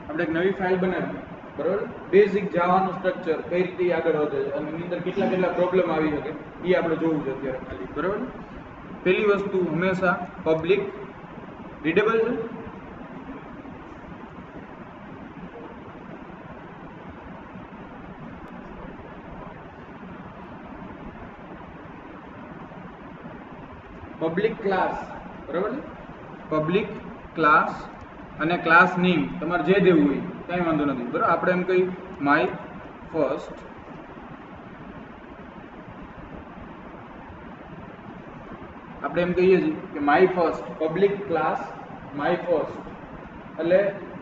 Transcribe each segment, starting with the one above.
આપણે એક નવી ફાઇલ બનાવી, બરાબર, બેઝિક જાવાનું સ્ટ્રક્ચર કઈ રીતે આગળ વધે છે અને એની અંદર કેટલા કેટલા પ્રોબ્લેમ આવી શકે એ આપણે જોવું છે અત્યારે ખાલી, બરાબર. પહેલી વસ્તુ હંમેશા પબ્લિક રીડેબલ છે. પબ્લિક ક્લાસ, બરાબર છે, પબ્લિક ક્લાસ અને ક્લાસ નેમ તમારે જે દેવું હોય કાંઈ વાંધો નથી, બરાબર. આપણે એમ કહી માય ફર્સ્ટ, આપણે એમ કહીએ છીએ કે my first public class my first, એટલે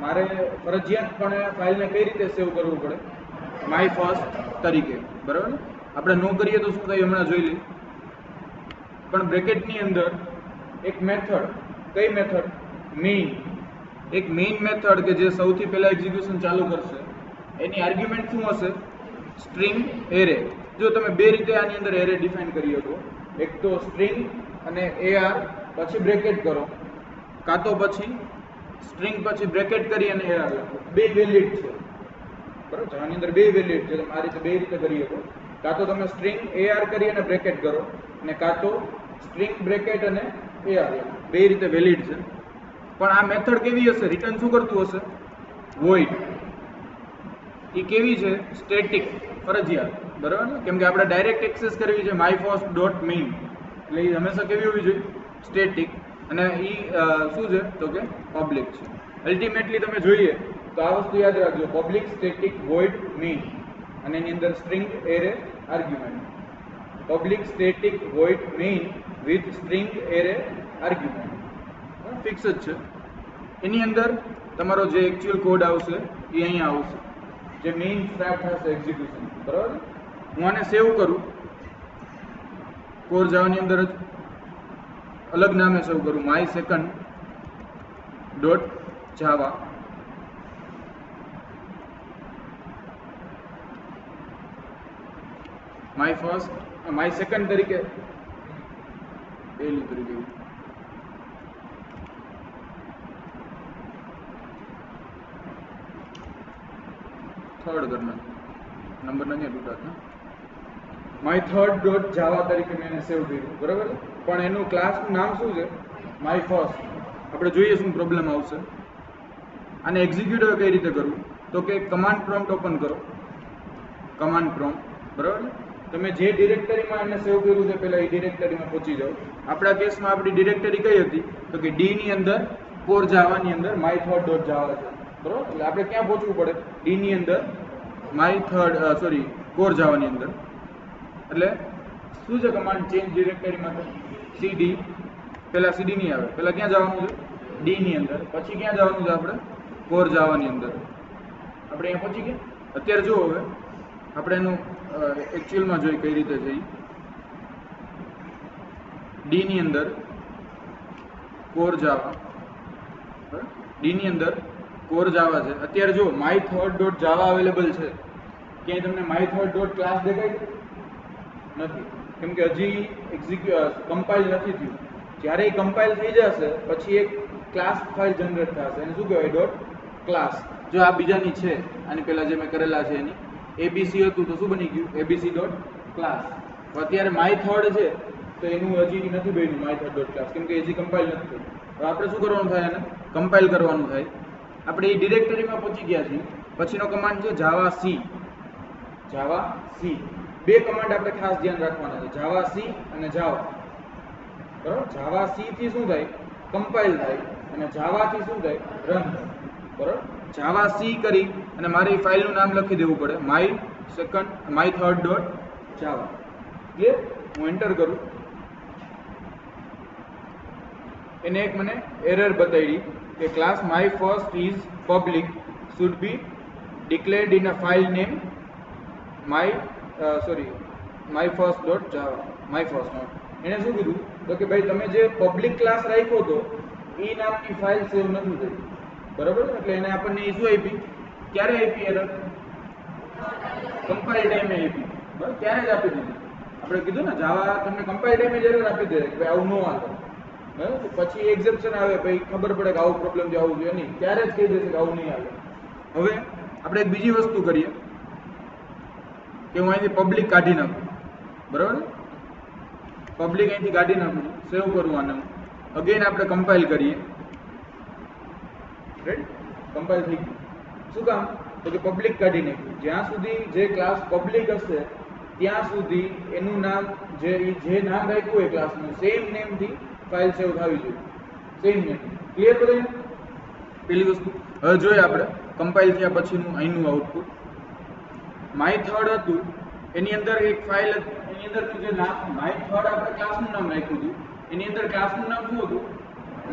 મારે ફરજિયાતપણે ફાઇલને કઈ રીતે સેવ કરવું પડે, માય ફર્સ્ટ તરીકે, બરાબર. આપણે ન કરીએ તો શું થાય હમણાં જોઈ લઈએ. પણ બ્રેકેટની અંદર એક મેથડ, કઈ મેથડ, મેઇન, એક મેઇન મેથડ કે જે સૌથી પહેલા એક્ઝિક્યુશન ચાલુ કરશે, એની આર્ગ્યુમેન્ટ શું હશે, સ્ટ્રિંગ એરે. જો તમે બે રીતે આની અંદર એરે ડિફાઇન કરી શકો, એક તો સ્ટ્રિંગ અને AR પછી બ્રેકેટ કરો, કાં તો પછી સ્ટ્રિંગ પછી બ્રેકેટ કરી અને AR લખો. બે વેલિડ છે, બરાબર. આની અંદર બે વેલિડ છે, તમે આ રીતે બે રીતે કરી શકો. કાં તો તમે સ્ટ્રિંગ AR કરી અને બ્રેકેટ કરો, અને કાં તો સ્ટ્રિંગ બ્રેકેટ અને AR લખો. બે રીતે વેલિડ છે. પણ આ મેથડ કેવી હશે, રિટર્ન શું કરતું હશે, વોઇડ. એ કેવી છે, સ્ટેટિક, ફરજિયાત, બરાબર. કેમ કે આપણે ડાયરેક્ટ એક્સેસ કરવી છે માય ફર્સ્ટ ડોટ મેઇન, એટલે એ હંમેશા કેવી હોવી જોઈએ, સ્ટેટિક. અને એ શું છે તો કે પબ્લિક છે. અલ્ટિમેટલી તમે જોઈએ તો આ વસ્તુ યાદ રાખજો, પબ્લિક સ્ટેટિક વોઇડ મેઇન, અને એની અંદર string array argument. Public static void main with string array argument, fix જ છે. એની અંદર તમારો જે એકચ્યુઅલ કોડ આવશે એ અહીંયા આવશે, જે મેઇન સ્ટાર્ટ થશે એક્ઝિક્યુશન, બરાબર. હું આને સેવ કરું, કોર જાવાની અંદર જ અલગ નામે સેવ કરું, my second dot Java, my first, my second તરીકે, પહેલી તરીકે, થર્ડ કરના નંબર નથી તૂટાતા, માય થર્ડ ડોટ જાવા તરીકે મેં એને સેવ કર્યું, બરાબર. પણ એનું ક્લાસનું નામ શું છે, માય ફર્સ્ટ. આપણે જોઈએ શું પ્રોબ્લેમ આવશે. આને એક્ઝિક્યુટ કઈ રીતે કરવું, તો કે કમાન્ડ પ્રોમ્પ્ટ ઓપન કરો, કમાન્ડ પ્રોમ્પ્ટ, બરાબર. તમે જે ડિરેક્ટરીમાં એને સેવ કર્યું છે પહેલાં એ ડિરેક્ટરીમાં પહોંચી જાઓ. આપણા કેસમાં આપણી ડિરેક્ટરી કઈ હતી, તો કે ડીની અંદર કોર જાવાની અંદર માય થર્ડ ડોટ જાવા છે, બરાબર. એટલે આપણે ક્યાં પહોંચવું પડે, ડીની અંદર માય થર્ડ કોર જાવાની અંદર. એટલે શું છે કમાન્ડ ચેન્જ ડિરેક્ટરીમાં, સીડી, પહેલાં સીડી નહીં આવે, પહેલાં ક્યાં જવાનું છે, ડીની અંદર, પછી ક્યાં જવાનું છે આપણે, કોર જાવાની અંદર. આપણે અહીંયા પહોંચી ગયા. અત્યારે જુઓ, હવે આપણે એનું એકચ્યુઅલમાં જોઈ કઈ રીતે છે. ડીની અંદર કોર જાવા, ડીની અંદર કોર જાવા છે. અત્યારે જો my third dot Java available છે, ક્યાંય તમને માય થર્ડ ડોટ ક્લાસ દેખાય નથી, કેમ કે હજી કમ્પાઇલ નથી થયું. જ્યારે એ કમ્પાઇલ થઈ જશે પછી એક ક્લાસ ફાઇલ જનરેટ થશે, એને શું કહેવાય, ડોટ ક્લાસ. જો આ બીજાની છે, આની પહેલાં જે મેં કરેલા છે એની ABC હતું તો શું બની ગયું, ABC ડોટ ક્લાસ. અત્યારે માય થર્ડ છે તો એનું હજી નથી બન્યું માય થર્ડ ડોટ ક્લાસ, કેમ કે હજી કમ્પાઇલ નથી થયું. તો આપણે શું કરવાનું થાય, એને કમ્પાઇલ કરવાનું થાય. આપણે એ ડિરેક્ટરીમાં પહોંચી ગયા છીએ. પછીનો કમાન્ડ છે જાવા સી, જાવા સી. બે કમાન્ડ આપણે ખાસ ધ્યાન રાખવાના છે, જાવા સી અને જાવા, બરાબર. જાવા સી થી શું થાય, કમ્પાઇલ થાય, અને જાવા થી શું થાય, રન થાય, બરાબર. જાવા સી કરી અને મારે એ ફાઇલનું નામ લખી દેવું પડે, my third dot Java. Clear. હું એન્ટર કરું, એને એક મને એરર બતાવી કે class my first is public should be declared in a file name my first dot Java, my first note. એને શું કીધું તો કે ભાઈ તમે જે પબ્લિક ક્લાસ રાખ્યો હતો એ નામની ફાઇલ સેવ નથી થઈ, બરાબર. એટલે એને આપણને એ શું આપી, ક્યારે આપી એરર, કમ્પાઇલ ટાઈમે આપી, બરાબર. ત્યારે જ આપી દીધી. આપણે કીધું ને જાવા તમને કમ્પાઇલ ટાઈમે જ એરર આપી દે કે ભાઈ આવું ન હાલે, બરાબર. પછી એક્ઝેપ્શન આવે, ભાઈ ખબર પડે કે આવું પ્રોબ્લેમ છે, આવું જોઈએ નહીં, ત્યારે જ કહી દેશે કે આવું નહીં આવે. હવે આપણે એક બીજી વસ્તુ કરીએ કે હું અહીંથી પબ્લિક કાઢી નાખું, બરાબર? પબ્લિક અહીંથી કાઢી નાખું, સેવ કરું આને, અગેન આપણે કમ્પાઇલ કરીએ. રાઈટ, કમ્પાઇલ થઈ ગયું. શું કામ? તો કે પબ્લિક કાઢી નાખ્યું. જ્યાં સુધી જે ક્લાસ પબ્લિક હશે ત્યાં સુધી એનું નામ જે નામ રાખ્યું હોય ક્લાસનું સેમ નેમથી ફાઇલ સેવ થવી જોઈએ, સેમ નેમ. ક્લિયર બધાને? પેલી વસ્તુ. હવે જોઈએ આપણે કમ્પાઇલ થયા પછીનું અહીંનું આઉટપુટ. માય થર્ડ હતું એની અંદર એક ફાઇલ, એની અંદરનું જે નામ માય થર્ડ આપણે ક્લાસનું નામ રાખ્યું હતું, એની અંદર ક્લાસનું નામ શું હતું?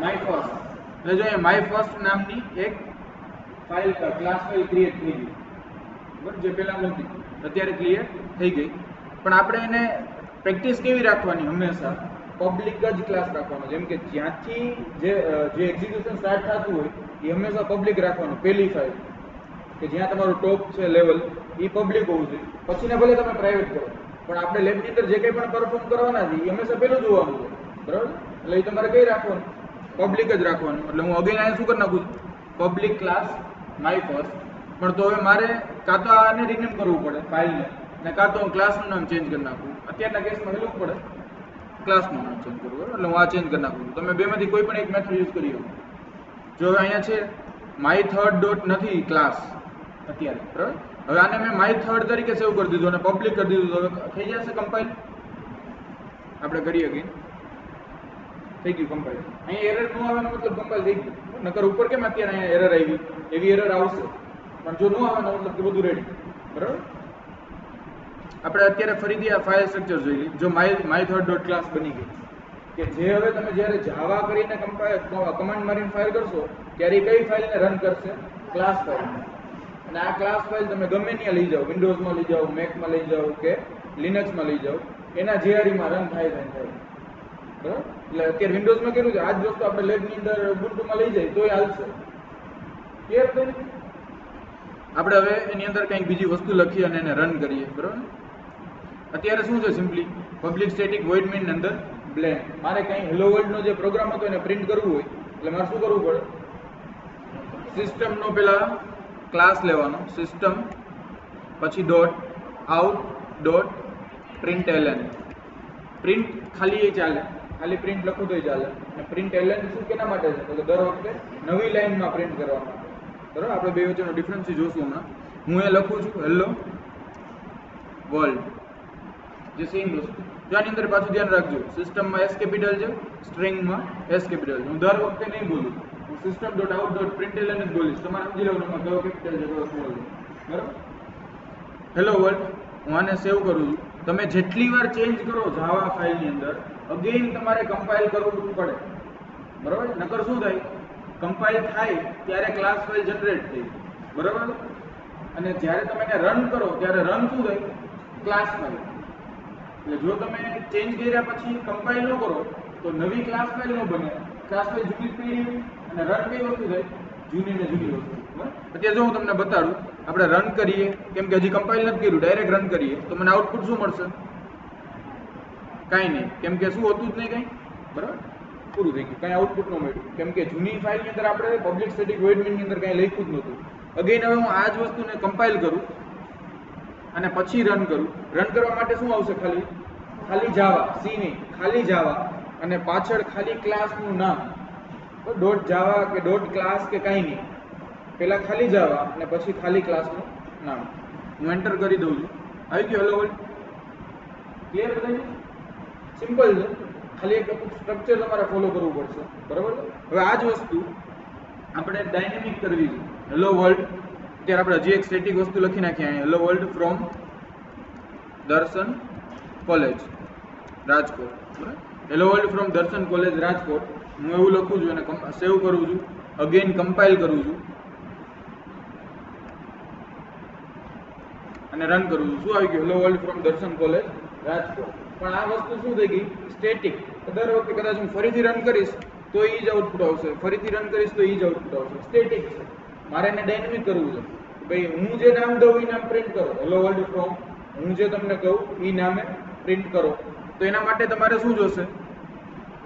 My first. એટલે જો અહીંયા માય ફર્સ્ટ નામની એક ફાઇલ ક્લાસ ફાઇલ ક્રિએટ થઈ ગઈ, બરાબર? જે પહેલા નહોતી, અત્યારે ક્લિયર થઈ ગઈ. પણ આપણે એને પ્રેક્ટિસ કેવી રાખવાની? હંમેશા પબ્લિક જ ક્લાસ રાખવાનો. જેમ કે જ્યાંથી જે એક્ઝિક્યુશન સ્ટાર્ટ થતું હોય એ હંમેશા પબ્લિક રાખવાનું. પહેલી ફાઇલ કે જ્યાં તમારું ટોપ છે લેવલ એ પબ્લિક હોવું જોઈએ. પછીને ભલે તમે પ્રાઇવેટ કરો, પણ આપણે લેબની અંદર જે કંઈ પણ પરફોર્મ કરવાના છે એ હંમેશા પહેલું જોવાનું છે, બરાબર? એટલે એ તમારે કઈ રાખવાનું? પબ્લિક જ રાખવાનું. એટલે હું અગેન અહીંયા શું કરી નાખું છું? Public class my first. પણ તો હવે મારે કાં તો આને રિનેમ કરવું પડે ફાઇલને, ને કાં તો હું ક્લાસનું નામ ચેન્જ કરી નાખું. અત્યારના કેસમાં હેલું પડે ક્લાસનું નામ ચેન્જ કરવું, બરાબર? એટલે હું આ ચેન્જ કરી નાખું છું. તમે બેમાંથી કોઈ પણ એક મેથડ યુઝ કરી શકો. જો હવે અહીંયા છે માય થર્ડ ડોટ નથી ક્લાસ અત્યારે, બરાબર? હવે આને મેં માય થર્ડ તરીકે સેવ કરી દીધું અને પબ્લિક કરી દીધું. તો હવે થઈ જશે કમ્પાઇલ. આપણે કરીએ અગેન. થઈ ગયું કમ્પાઇલ. અહીંયા એરર ન આવવાનો મતલબ કમ્પાઇલ થઈ ગયું. નકર ઉપર કેમ અત્યારે અહીંયા એરર આવી? એવી એરર આવશે. પણ જો ન આવવાનો મતલબ કે બધું રેડી, બરાબર? આપણે અત્યારે ફરીથી આ ફાઇલ સ્ટ્રક્ચર જોઈ લઈએ. જો માય થર્ડ ડોટ ક્લાસ બની ગઈ કે જે હવે તમે જ્યારે જાવા કરીને કમાન્ડ મારીને ફાઇલ કરશો ત્યારે કઈ ફાઇલને રન કરશે? Class file. અને આ ક્લાસ ફાઇલ તમે ગમે ત્યાં લઈ જાઓ, વિન્ડોઝમાં લઈ જાઓ, મેકમાં લઈ જાઓ કે લિનક્સમાં લઈ જાઓ, એના જીઆરઈમાં રન થાય, બરાબર? એટલે અત્યારે વિન્ડોઝમાં કેવું છે, આ જ વસ્તુ આપણે લેબની અંદર ઉબુન્ટુમાં લઈ જાય તોય હાલશે. ક્લિયર થઈ? આપણે હવે એની અંદર કંઈક બીજી વસ્તુ લખીએ અને એને રન કરીએ, બરાબર? અત્યારે શું છે? Simply public static void main અંદર બ્લેન્ક. મારે કંઈ હેલો વર્લ્ડનો જે પ્રોગ્રામ હતો એને પ્રિન્ટ કરવું હોય એટલે મારે શું કરવું પડે? સિસ્ટમનો પેલા ક્લાસ લેવાનો, સિસ્ટમ, પછી dot out dot print LN. Print ખાલી એ ચાલે, ખાલી પ્રિન્ટ લખું તોય ચાલે. અને પ્રિન્ટ એલએન શું કેના માટે છે? તો કે દર વખતે નવી લાઈનમાં પ્રિન્ટ કરવા માટે, બરાબર? આપણે બે વચ્ચેનો ડિફરન્સ જોશું હમણાં. હું એ લખું છું હેલો વર્લ્ડ, જે સેમ વસ્તુ. આની અંદર પાછું ધ્યાન રાખજો, સિસ્ટમમાં એસ કેપિટલ છે, સ્ટ્રિંગમાં એસ કેપિટલ છે. હું દર વખતે નહીં બોલું, હું system dot out dot print LN જ બોલીશ. તમારે સમજી લેવાનું કયો કેપિટલ છે કયો સ્મોલ છે, બરાબર? Hello world. હું આને સેવ કરું છું. તમે જેટલી વાર ચેન્જ કરો જાવા ફાઇલની અંદર અગેન તમારે કમ્પાઇલ કરવું પડે, બરાબર? નકર શું થાય? કમ્પાઇલ થાય ત્યારે ક્લાસ ફાઇલ જનરેટ થઈ, બરાબર? અને જ્યારે તમે એને રન કરો ત્યારે રન શું થાય? Class file. એટલે જો તમે ચેન્જ કર્યા પછી કમ્પાઇલ ન કરો તો નવી ક્લાસ ફાઇલ ન બને. ક્લાસ ફાઇલ જૂની પડી અને રન કઈ વસ્તુ થાય? જૂની ને જૂની વસ્તુ, બરાબર? અત્યારે જો હું તમને બતાડું, આપણે રન કરીએ, કેમ કે હજી કમ્પાઇલ નથી કર્યું, ડાયરેક્ટ રન કરીએ તો મને આઉટપુટ શું મળશે? કાંઈ નહીં, કેમ કે શું હતું જ નહીં કંઈ, બરાબર? પૂરું થઈ ગયું, કાંઈ આઉટપુટ ન મળ્યું. કેમ કે જૂની ફાઇલની અંદર આપણે પબ્લિક સ્ટેટિક વોઇડ મેઇનની અંદર કાંઈ લખ્યું જ નહોતું. અગેન હવે હું આ જ વસ્તુને કમ્પાઇલ કરું અને પછી રન કરું. રન કરવા માટે શું આવશે? ખાલી જાવા, સી નહીં, ખાલી જાવા અને પાછળ ખાલી ક્લાસનું નામ, ડોટ જાવા કે ડોટ ક્લાસ કે કાંઈ નહીં. પહેલાં ખાલી જાવા અને પછી ખાલી ક્લાસનું નામ. હું એન્ટર કરી દઉં છું. આવી ગયું હેલો વર્લ્ડ. ક્લિયર બધાને? સિમ્પલ છે. ખાલી એક સ્ટ્રક્ચર તમારે ફોલો કરવું પડશે, બરાબર? હવે આ જ વસ્તુ આપણે ડાયનેમિક કરવી છે. Hello world. અત્યારે આપણે હજી એક સ્ટેટિક વસ્તુ લખી નાખીએ અહીંયા, હેલો વર્લ્ડ ફ્રોમ દર્શન કોલેજ રાજકોટ, બરાબર? હેલો વર્લ્ડ ફ્રોમ દર્શન કોલેજ રાજકોટ. હું એવું લખું છું અને સેવ કરું છું, અગેન કમ્પાઇલ કરું છું અને રન કરું છું. શું આવી ગયું? હેલો વર્લ્ડ ફ્રોમ દર્શન કોલેજ રાજકોટ. પણ આ વસ્તુ શું થઈ ગઈ? સ્ટેટિક. દર વખતે કદાચ હું ફરીથી રન કરીશ તો એ જ આઉટપુટ આવશે, ફરીથી રન કરીશ તો એ જ આઉટપુટ આવશે. સ્ટેટિક છે. મારે એને ડાયનેમિક કરવું છે. ભાઈ હું જે નામ દઉં એ નામ પ્રિન્ટ કરો. હેલો વર્લ્ડ ફ્રોમ, હું જે તમને કહું એ નામે પ્રિન્ટ કરો. તો એના માટે તમારે શું જોશે?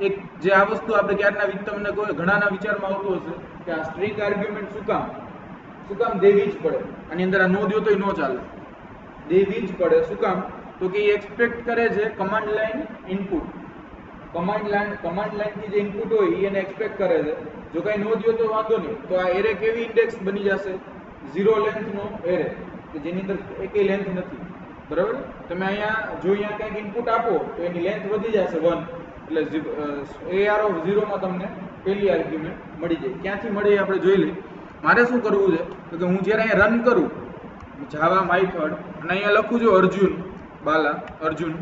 એક જે આ વસ્તુ આપણે ક્યારના તમને ઘણાના વિચારમાં આવતું હશે કે આ સ્ટ્રિંગ આર્ગ્યુમેન્ટ શું કામ? શું કામ દેવી જ પડે? આની અંદર આ નો દો તોય નો ચાલે, દેવી જ પડે. શું કામ? તો કે એ એક્સપેક્ટ કરે છે કમાન્ડ લાઈન ઇનપુટ. કમાન્ડ લાઈનથી જે ઇનપુટ હોય એ એને એક્સપેક્ટ કરે છે. જો કાંઈ નો દો તો વાંધો નહીં, તો આ એરે કેવી ઇન્ડેક્સ બની જશે? 0 લેન્થનો એરે, કે જેની અંદર એકેય લેન્થ નથી. બરાબર? તમે અહીંયા જો અહીંયા કંઈક ઇનપુટ આપો તો એની લેન્થ વધી જશે 1, એટલે AR ઓફ 0 માં તમને પહેલી આર્ગ્યુમેન્ટ મળી જાય. ક્યાંથી મળે એ આપણે જોઈ લઈએ. મારે શું કરવું છે તો કે હું જ્યારે અહીંયા રન કરું જાવા માયથડ અને અહીંયા લખું છું અર્જુન બાલા અર્જુન,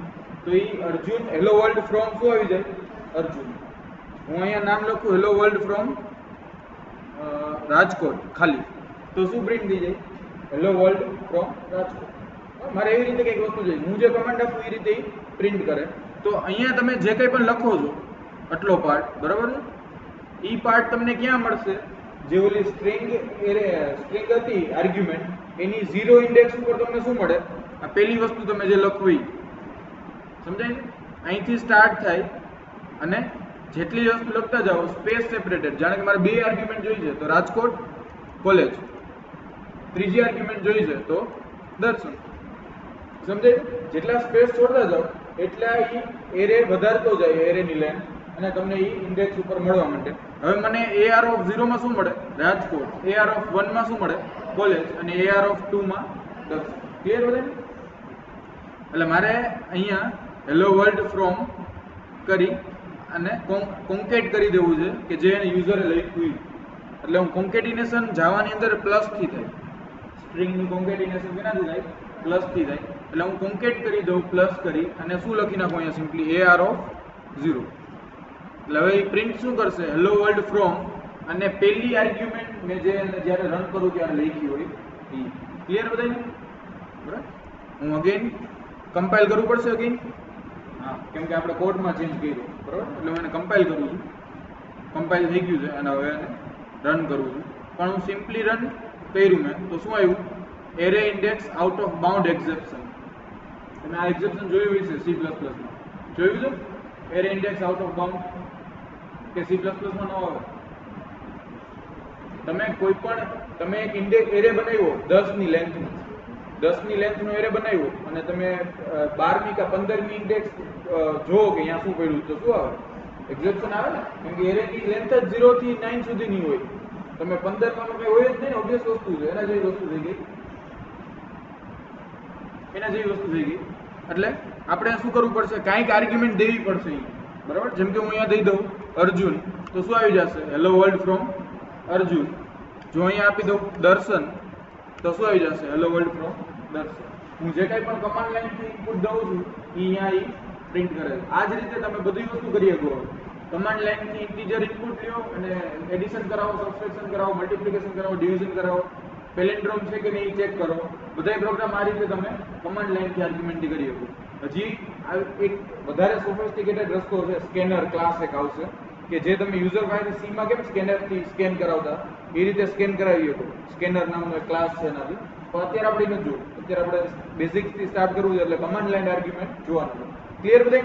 તો એ અર્જુન હેલો વર્લ્ડ ફ્રોમ શું આવી જાય? અર્જુન. હું અહીંયા નામ લખું હેલો વર્લ્ડ ફ્રોમ રાજકોટ ખાલી, તો શું પ્રિન્ટ થઈ જાય? Hello world from Rajkot. મારે એવી રીતે કંઈક વસ્તુ જોઈએ, હું જે કમાન્ડ આપું એ રીતે પ્રિન્ટ કરે. તો અહીંયા તમે જે કંઈ પણ લખો છો આટલો પાર્ટ, બરાબર છે, એ પાર્ટ તમને ક્યાં મળશે? જે ઓલી સ્ટ્રિંગ હતી આર્ગ્યુમેન્ટ, એની 0 ઇન્ડેક્સ ઉપર તમને શું મળે? આ પહેલી વસ્તુ તમે જે લખવી, સમજાય? અહીંથી સ્ટાર્ટ થાય અને જેટલી વસ્તુ લખતા જાઓ સ્પેસ સેપરેટેડ. જાણે કે મારે 2 આર્ગ્યુમેન્ટ જોઈ છે તો રાજકોટ કોલેજ, ત્રીજી આર્ગ્યુમેન્ટ જોઈ છે તો દર્શન. સમજાય? જેટલા સ્પેસ છોડતા જાઓ એટલા એરે વધારતો જાય એરેની લેન્થ, અને તમને એ ઇન્ડેક્સ ઉપર મળવા માંડે. હવે મને AR ઓફ 0 માં શું મળે? રાજકોટ. AR ઓફ 1 માં શું મળે? કોલેજ. અને AR ઓફ 2 માં દર્શન. ક્લિયર બધાને? એટલે મારે અહીંયા હેલો વર્લ્ડ ફ્રોમ કરી અને કોન્કેટ કરી દેવું છે કે જે યુઝરે લખ્યું. એટલે હું કોન્કેટિનેશન જાવાની અંદર પ્લસથી થાય, સ્ટ્રિંગનું કોન્કેટિનેશન કેનાથી થાય? પ્લસથી થાય. એટલે હું કોન્કેટ કરી દઉં પ્લસ કરી અને શું લખી નાખું અહીંયા સિમ્પલી AR ઓફ 0. એટલે હવે એ પ્રિન્ટ શું કરશે? હેલો વર્લ્ડ ફ્રોમ, અને પહેલી આર્ગ્યુમેન્ટ મેં જે જ્યારે રન કરું ત્યારે લખી હોય એ. ક્લિયર બધાને? બરાબર? હું અગેન કમ્પાઇલ કરવું પડશે અગેન. હા, કેમ કે આપણે કોડમાં ચેન્જ કર્યું. બરાબર? એટલે હું એને કમ્પાઇલ કરું છું. કમ્પાઇલ થઈ ગયું છે અને હવે એને રન કરું છું. પણ હું સિમ્પલી રન કર્યું મેં તો શું આવ્યું? Array index out of bound exception. તમે આ એક્સેપ્શન જોયું હશે C++. જોયું છે? Array index out of bound કે C++ માં ન આવે. તમે કોઈ પણ તમે એક ઇન્ડેક્સ એરે બનાવ્યો 10 ની લેન્થનો, 10 ની લેન્થનો એરે બનાવ્યો અને તમે 12મી કે 15મી ઇન્ડેક્સ જોવો કે અહીંયા શું પડ્યું તો શું આવે? એક્સેપ્શન આવે ને, કેમ કે એરેની લેન્થ જ 0 થી 9 સુધીની હોય. તમે 15 માં કંઈ હોય જ નહીં ને, ઓબ્વિયસ વસ્તુ છે. એના જેવી વસ્તુ થઈ ગઈ, એના જેવી વસ્તુ થઈ ગઈ. એટલે આપણે શું કરવું પડશે? કાંઈક આર્ગ્યુમેન્ટ દેવી પડશે અહીંયા. બરાબર? જેમ કે હું અહીંયા દઈ દઉં અર્જુન, તો શું આવી જશે? Hello world from Arjun. જો અહીંયા આપી દઉં દર્શન, તો શું આવી જશે? હેલો વર્લ્ડ ફ્રોમ દર્શન. હું જે કાંઈ પણ કમાન્ડ લાઈનથી ઇનપુટ દઉં છું એ અહીંયા પ્રિન્ટ કરે છે. આ જ રીતે તમે બધી વસ્તુ કરી શકો. કમાન્ડ લાઈનથી ઇન્ટીજર ઇનપુટ લ્યો અને એડિશન કરાવો, સબસ્ટ્રેક્શન કરાવો, મલ્ટિપ્લિકેશન કરાવો, ડિવિઝન કરાવો, પેલેન્ડ્રોમ છે કે નહીં ચેક કરો. બધા પ્રોગ્રામ આ રીતે તમે કમાન્ડ લાઈનથી આર્ગ્યુમેન્ટથી કરી શકો. હજી એક વધારે સોફિસ્ટિકેટેડ રસ્તો છે, સ્કેનર ક્લાસ એક આવશે કે જે તમે યુઝર પાસેથી સીમાં કેમ સ્કેનરથી સ્કેન કરાવતા એ રીતે સ્કેન કરાવી શકો. સ્કેનર નામનો એક ક્લાસ છે એનાથી. પણ અત્યારે આપણે નથી જોવું. અત્યારે આપણે બેઝિક્સથી સ્ટાર્ટ કરવું છે, એટલે કમાન્ડ લાઈન આર્ગ્યુમેન્ટ જોવાનું છે. ક્લિયર બધા?